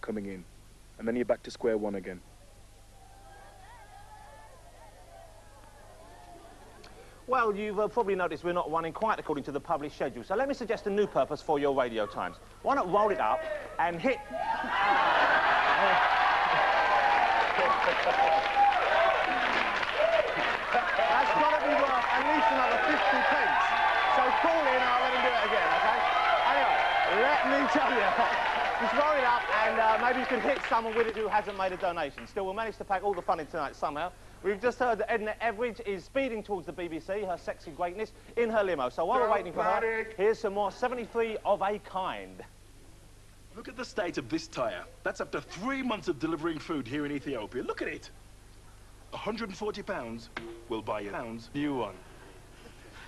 coming in. And then you're back to square one again. Well, you've probably noticed we're not running quite according to the published schedule, so let me suggest a new purpose for your radio times. Why not roll it up and hit... That's got to be worth at least another 50 pence. So call in and I'll let him do it again, OK? Anyway, let me tell you, just roll it up and maybe you can hit someone with it who hasn't made a donation. Still, we'll manage to pack all the fun in tonight somehow. We've just heard that Edna Everage is speeding towards the BBC, her sexy greatness, in her limo. So while we're waiting for her, here's some more 73 of a kind. Look at the state of this tyre. That's after 3 months of delivering food here in Ethiopia. Look at it. £140 will buy you a new one.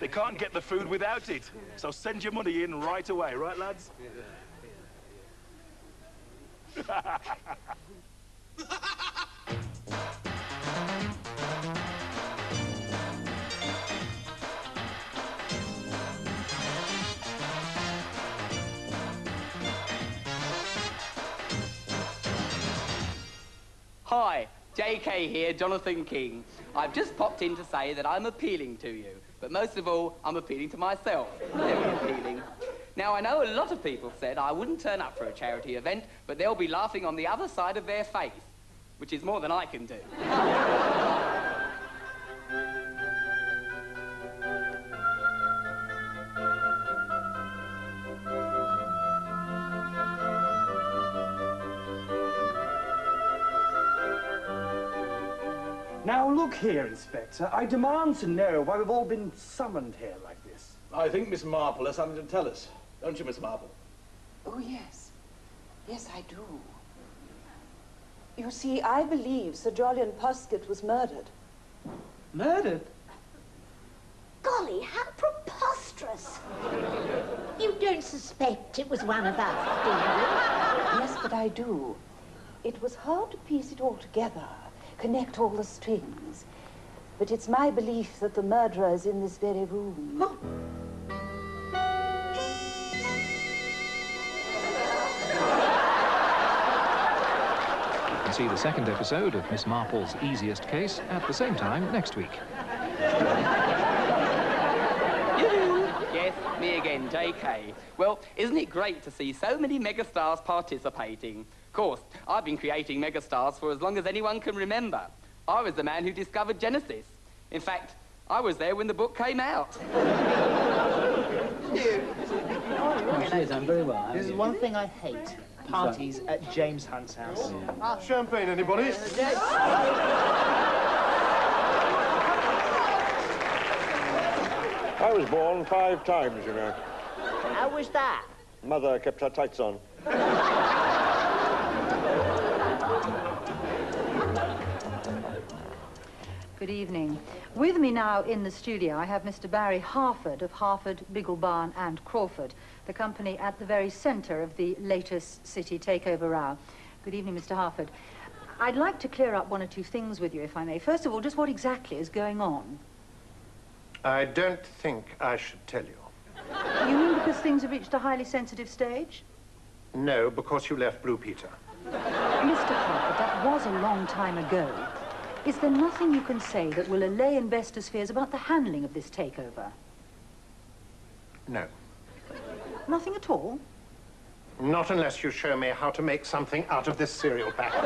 They can't get the food without it. So send your money in right away, right, lads? Hi, JK here, Jonathan King. I've just popped in to say that I'm appealing to you, but most of all, I'm appealing to myself. Very appealing. Now, I know a lot of people said I wouldn't turn up for a charity event, but they'll be laughing on the other side of their face, which is more than I can do. Now, look here, Inspector. I demand to know why we've all been summoned here like this. I think Miss Marple has something to tell us. Don't you, Miss Marple? Oh, yes. Yes, I do. You see, I believe Sir Jolyon Poskett was murdered. Murdered? Golly, how preposterous. You don't suspect it was one of us, do you? Yes, but I do. It was hard to piece it all together, connect all the strings. But it's my belief that the murderer is in this very room. Oh. You can see the second episode of Miss Marple's Easiest Case at the same time next week. Yes, me again, JK. Well, isn't it great to see so many megastars participating? Of course, I've been creating megastars for as long as anyone can remember. I was the man who discovered Genesis. In fact, I was there when the book came out. Yes, I'm very well. There's one thing I hate. Parties at James Hunt's house. Champagne, anybody? Yes. I was born 5 times, you know. How was that? Mother kept her tights on. Good evening. With me now in the studio, I have Mr. Barry Harford of Harford, Bigglebine and Crawford, the company at the very centre of the latest city takeover row. Good evening, Mr. Harford. I'd like to clear up 1 or 2 things with you, if I may. First of all, just what exactly is going on? I don't think I should tell you. You mean because things have reached a highly sensitive stage? No, because you left Blue Peter. Mr. Harford, that was a long time ago. Is there nothing you can say that will allay investors' fears about the handling of this takeover? No. Nothing at all? Not unless you show me how to make something out of this cereal packet.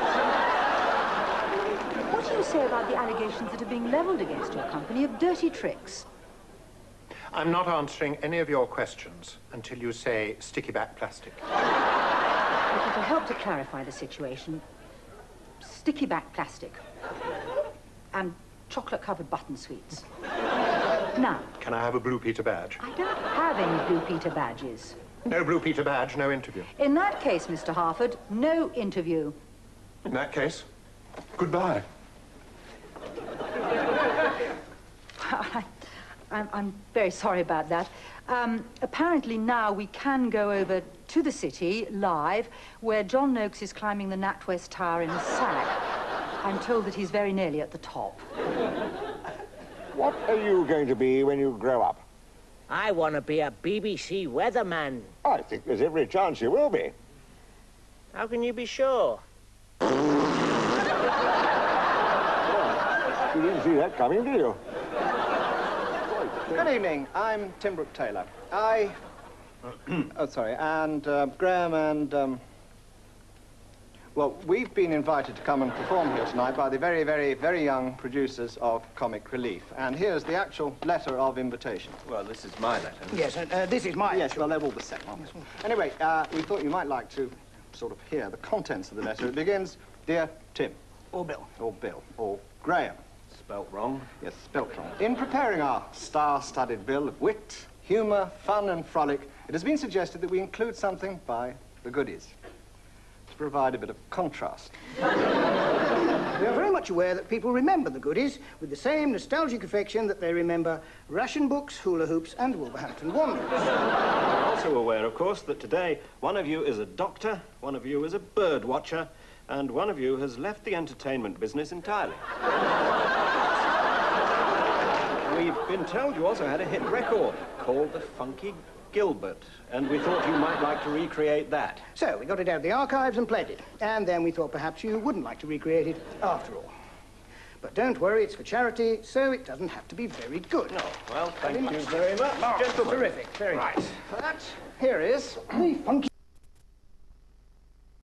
What do you say about the allegations that are being levelled against your company of dirty tricks? I'm not answering any of your questions until you say sticky back plastic. If it'll help to clarify the situation, sticky back plastic and chocolate-covered button sweets. Now... Can I have a Blue Peter badge? I don't have any Blue Peter badges. No Blue Peter badge, no interview. In that case, Mr. Harford, no interview. In that case, goodbye. I'm very sorry about that. Apparently now we can go over to the city, live, where John Noakes is climbing the NatWest Tower in a sack. I'm told that he's very nearly at the top. What are you going to be when you grow up? I want to be a BBC weatherman. I think there's every chance you will be. How can you be sure? You didn't see that coming, did you? Good evening. I'm Tim Brooke Taylor. Oh, sorry. And Graham and... Well, we've been invited to come and perform here tonight by the very, very, very young producers of Comic Relief. And here's the actual letter of invitation. Well, this is my letter. Yes, this is my... Yes, well, they're all the same. Anyway, we thought you might like to sort of hear the contents of the letter. It begins, Dear Tim. Or Bill. Or Bill. Or Graham. Spelt wrong. Yes, spelt wrong. In preparing our star-studded bill of wit, humour, fun and frolic, it has been suggested that we include something by the Goodies to provide a bit of contrast. We are very much aware that people remember the Goodies with the same nostalgic affection that they remember ration books, hula hoops and Wolverhampton Wanderers. We're also aware, of course, that today one of you is a doctor, one of you is a bird watcher, and one of you has left the entertainment business entirely. We've been told you also had a hit record called The Funky Gilbert, and we thought you might like to recreate that. So we got it out of the archives and played it, and then we thought perhaps you wouldn't like to recreate it after all. But don't worry, it's for charity, so it doesn't have to be very good. No, well, thank you very much. Just terrific, very nice. For that, here is The Funky...